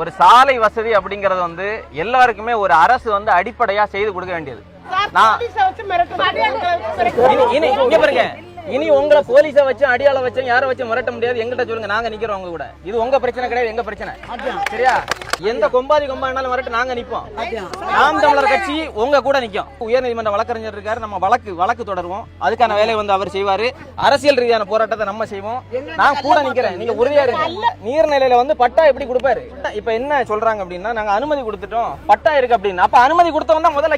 ஒரு சாலை வசதி அப்படிங்கறது வந்து எல்லாருக்குமே ஒரு அரசு வந்து அடிப்படையா செய்து கொடுக்க வேண்டியது. இனி உங்களை போலீஸை வச்சு அடியாள வச்சு யாரை வச்சு மிரட்ட முடியாது. எங்கிட்ட சொல்லுங்க, நாங்க நிக்கிறோம் உங்க கூட. இது உங்க பிரச்சனை கிடையாது, எங்க பிரச்சனை. சரியா? எந்த கொம்பாதி கொம்பாடினாலும் மிரட்ட நாங்க நிப்போம். நாம் தமிழர் கட்சி உங்க கூட நிக்கும். உயர்நீதிமன்ற வழக்கறிஞர் இருக்காரு, நம்ம வழக்கு தொடருவோம். அதுக்கான வேலையை வந்து அவர் செய்வாரு. அரசியல் ரீதியான போராட்டத்தை நம்ம செய்வோம். நான் கூட நிக்கிறேன், நீங்க உறுதியா இருங்க. நீர்நிலையில வந்து பட்டா எப்படி கொடுப்பாரு? இப்ப என்ன சொல்றாங்க அப்படின்னா, நாங்க அனுமதி கொடுத்துட்டோம், பட்டா இருக்கு அப்படின்னு. அப்ப அனுமதி கொடுத்தவங்க தான் முதல்ல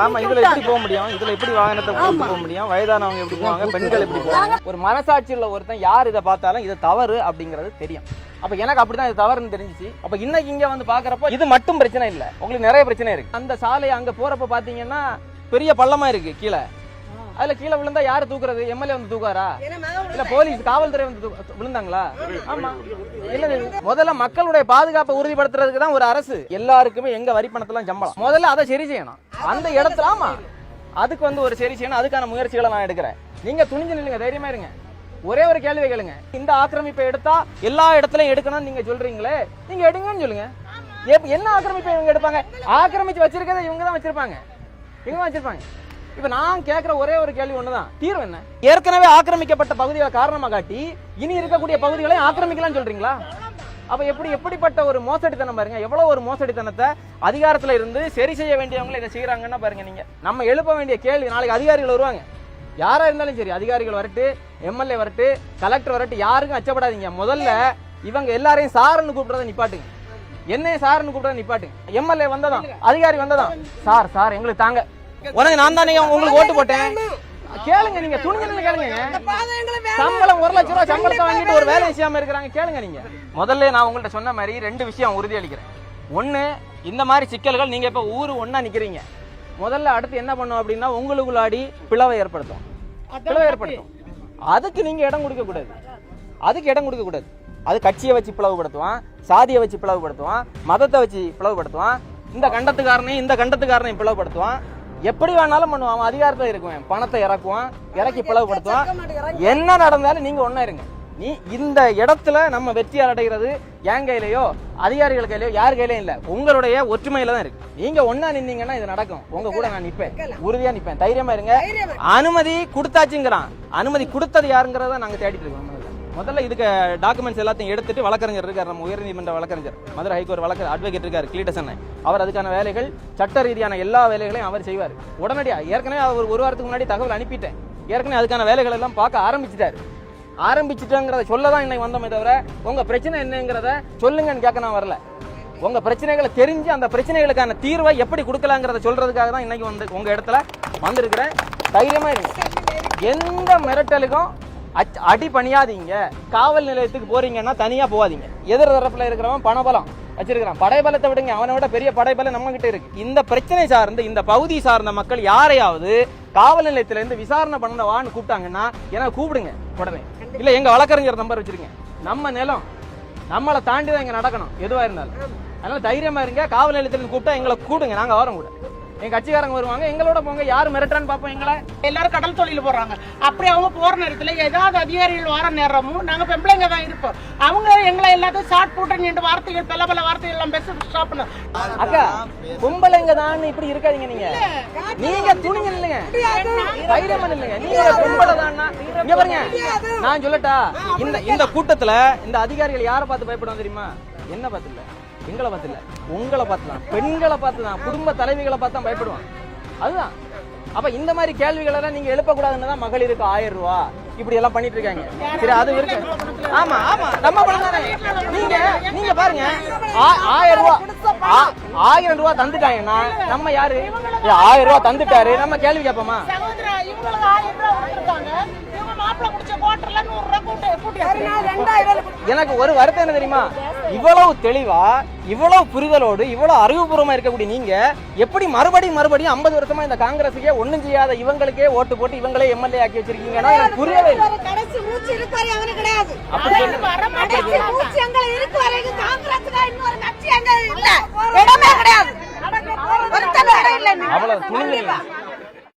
ஆமா, இதுல எப்படி போக முடியும்? இதுல எப்படி வாகனத்தை போக முடியும்? வயதானவங்க எப்படி போவாங்க? பெண்கள் எப்படி போவாங்க? ஒரு மனசாட்சியுள்ள ஒருத்தன் யார் இதை பார்த்தாலும் இது தவறு அப்படிங்கிறது தெரியும். அப்ப எனக்கு அப்படிதான் இது தவறுன்னு தெரிஞ்சிச்சு. அப்ப இன்னைக்கு இங்க வந்து பாக்குறப்ப இது மட்டும் பிரச்சனை இல்ல, உங்களுக்கு நிறைய பிரச்சனை இருக்கு. அந்த சாலை அங்க போறப்ப பாத்தீங்கன்னா பெரிய பள்ளமா இருக்கு கீழே. அதுல கீழே விழுந்தா யாரு தூக்குறது? எம்எல்ஏ வந்து தூக்காரா? இல்ல போலீஸ் காவல்துறை வந்து விழுந்தாங்களா? ஆமா. இல்ல, முதல்ல மக்களுடைய பாதுகாப்பை உறுதிப்படுத்துறதுக்கு தான் ஒரு அரசு. எல்லாருக்குமே எங்க வரி பணத்தெல்லாம் சம்பளம், முதல்ல அதை சரி செய்யணும். அந்த இடத்துல ஆமா, அதுக்கு வந்து ஒரு சரி செய்யணும். அதுக்கான முயற்சிகளை நான் எடுக்கிறேன். நீங்க துணிஞ்சு நில்லுங்க, தைரியமா இருங்க. ஒரே ஒரு கேள்வி கேளுங்க, இந்த ஆக்கிரமிப்பை எடுத்தா எல்லா இடத்துலயும் எடுக்கணும்னு நீங்க சொல்றீங்களே, நீங்க எடுங்கன்னு சொல்லுங்க. என்ன ஆக்கிரமிப்பை இவங்க எடுப்பாங்க? ஆக்கிரமிச்சு வச்சிருக்கதை இவங்க தான் வச்சிருப்பாங்க, இவங்க தான் வச்சிருப்பாங்க. இப்ப நான் கேட்கிற ஒரே ஒரு கேள்வி ஒண்ணுதான், தீர்வு என்ன? ஏற்கனவே ஆக்கிரமிக்கப்பட்ட பகுதிகளை காரணமா காட்டி இனி இருக்கக்கூடிய பகுதிகளை ஆக்கிரமிக்கலாம் சொல்றீங்களா? அப்ப எப்படிப்பட்ட ஒரு மோசடித்தனம் பாருங்க. எவ்வளவு ஒரு மோசடித்தனத்தை அதிகாரத்துல இருந்து சரி செய்ய வேண்டியவங்க இதை செய்யறாங்கன்னா பாருங்க. நீங்க நம்ம எழுப்ப வேண்டிய கேள்வி, நாளைக்கு அதிகாரிகள் வருவாங்க, யாரா இருந்தாலும் சரி, அதிகாரிகள் வரட்டு, எம்எல்ஏ வரட்டு, கலெக்டர் வரட்டு, யாருக்கும் அச்சப்படாதீங்க. முதல்ல இவங்க எல்லாரையும் சாருன்னு கூப்பிடுறத நிப்பாட்டுங்க. என்ன சாருன்னு கூப்பிடுறத நிப்பாட்டுங்க. எம்எல்ஏ வந்ததான், அதிகாரி வந்ததான், சார் எங்களுக்கு தாங்க, உனக்கு நான் தானே உங்களுக்கு ஓட்டு போட்டேன், கேளுங்க. நீங்க துணிஞ்சு கேளுங்க. சம்பளம் 1 லட்சம் ரூபாய் சம்பளத்தை வாங்கிட்டு ஒரு வேலை செய்யாம இருக்கிறாங்க, கேளுங்க. நீங்க முதல்ல நான் உங்கள்ட்ட சொன்ன மாதிரி 2 விஷயம் உறுதி அளிக்கிறேன். ஒண்ணு, இந்த மாதிரி சிக்கல்கள் நீங்க இப்ப ஊரு ஒன்னா நிக்கிறீங்க, முதல்ல அடுத்து என்ன பண்ணும் அப்படின்னா உங்களுக்குள்ளாடி பிளவை ஏற்படுத்தும். அதுக்கு நீங்க இடம் கொடுக்க கூடாது. அது கட்சியை வச்சு பிளவுபடுத்துவான், சாதியை வச்சு பிளவுபடுத்துவான், மதத்தை வச்சு பிளவுபடுத்துவான், இந்த கண்டத்துக்காரனையும் பிளவுபடுத்துவான். எப்படி வேணாலும் பண்ணுவான். அதிகாரத்தில் இருக்குவேன், பணத்தை இறக்குவான், இறக்கி பிளவுபடுத்துவான். என்ன நடந்தாலும் நீங்க ஒன்னா இருங்க. நீ இந்த இடத்துல நம்ம வெற்றி அடைகிறது என் கையிலையோ அதிகாரிகள் கையிலையோ யார் கையிலையும் இல்ல, உங்களுடைய ஒற்றுமையில தான் இருக்கு. நீங்க ஒன்னா நின்னீங்கன்னா இது நடக்கும். உங்க கூட நான் நிப்பேன், உறுதியா நிப்பேன். தைரியமா இருங்க. அனுமதி கொடுத்தாச்சுங்கிறான், அனுமதி கொடுத்தது யாருங்கிறத நாங்க தேடிட்டு இருக்கோம். முதல்ல இதுக்கு டாக்குமெண்ட்ஸ் எல்லாத்தையும் எடுத்துட்டு வழக்கறிஞர் இருக்காரு, நம்ம உயர்நீதிமன்ற வழக்கறிஞர், மதுரை ஹைகோர்ட் அட்வொகேட் இருக்காரு கிளீட்டசன். அவர் அதுக்கான வேலைகள், சட்ட ரீதியான எல்லா வேலைகளையும் அவர் செய்வார் உடனடியா. ஏற்கனவே அவர் 1 வாரத்துக்கு முன்னாடி தகவல் அனுப்பிட்டேன். ஏற்கனவே அதுக்கான வேலைகள் எல்லாம் பார்க்க ஆரம்பிச்சுட்டாங்கிறத சொல்லதான் இன்னைக்கு வந்தோமே தவிர உங்க பிரச்சனை என்னங்கிறத சொல்லுங்கன்னு கேட்க நான் வரல. உங்க பிரச்சனைகளை தெரிஞ்சு அந்த பிரச்சனைகளுக்கான தீர்வை எப்படி கொடுக்கலாங்கிறத சொல்றதுக்காக தான் இன்னைக்கு வந்து உங்க இடத்துல வந்திருக்கிறேன். தைரியமா இருங்க. எந்த மிரட்டலுக்கும் அடி பணியாதீங்க. காவல் நிலையத்துக்கு போறீங்கன்னா தனியா போவாதீங்க. எதிர் தரப்புல இருக்கிறவன் பணபலம் வச்சிருக்கிறான், படைபலத்தை விடுங்க, அவனை விட பெரிய படைபலம் நம்ம கிட்ட இருக்கு. இந்த பிரச்சனை சார்ந்து இந்த பகுதி சார்ந்த மக்கள் யாரையாவது காவல் நிலையத்துல இருந்து விசாரணை பண்ணவான்னு கூப்பிட்டாங்கன்னா எனக்கு கூப்பிடுங்க உடனே. இல்ல எங்க வழக்கறிஞர் நம்பர் வச்சிருக்கேன். நம்ம நிலம் நம்மளை தாண்டி தான் இங்க நடக்கணும் எதுவா இருந்தாலும். அதனால தைரியமா இருங்க. காவல் நிலையத்துல கூப்பிட்டா எங்களை கூடுங்க, நாங்க வரோம் கூட. எங்க கட்சிக்காரங்க வருவாங்க, எங்களோட போங்க. யாரு மிரட்டான்னு பாப்போம். எங்களை எல்லாரும் கடல் தொழில் போறாங்க. அப்படி அவங்க போற நேரத்துல ஏதாவது அதிகாரிகள் வர நேரமும் நாங்க பெம்பளைங்க தான் இருப்போம். அவங்க எங்களை எல்லாத்தையும் ஷார்ட் போட்டு வார்த்தைகள் பல வார்த்தைகள் எல்லாம் பேச ஸ்டாப் பண்ண. அக்கா பொம்பளைங்க தான் இப்படி இருக்காதீங்க. நீங்க துணிஞ்சு இல்லைங்க, தைரியமா இல்லைங்க. நீங்க பொம்பளை தான். இங்க பாருங்க, நான் சொல்லட்டா, இந்த கூட்டத்துல இந்த அதிகாரிகள் யாரை பார்த்து பயப்படுவாங்க தெரியுமா? என்ன பார்த்து இல்ல, எங்களை பார்த்து இல்ல, உங்களை பார்த்துதான், பெண்களை பார்த்துதான், குடும்ப தலைவிகளை பார்த்து தான் பயப்படுவான். அதுதான். அப்ப இந்த மாதிரி கேள்விகள் எல்லாம் நீங்க எழுப்பக்கூடாதுன்னு தான் மகளிருக்கு 1000 ரூபாய் இப்படி எல்லாம் பண்ணிட்டு இருக்காங்க. சரி, அது இருக்கு. ஆமா நம்ம பணம். நீங்க பாருங்க, 1000 ரூபாய் தந்துட்டாங்கன்னா நம்ம யாரு? 1000 ரூபாய் தந்துட்டாரு, நம்ம கேள்வி கேட்போமா? எனக்கு ஒரு வருத்தம் என்ன தெரியுமா? இவ்வளவு தெளிவா, இவ்வளவு புரிதலோடு, இவ்வளவு அறிவுபூர்வமா இருக்கக்கூடிய நீங்க எப்படி மறுபடியும் 50 வருஷமா இந்த காங்கிரஸுக்கே ஒண்ணும் செய்யாத இவங்களுக்கே ஓட்டு போட்டு இவங்களே எம்எல்ஏ ஆக்கி வச்சிருக்கீங்கன்னா எனக்கு புரியவே இல்லை. அவ்வளவு துணிவு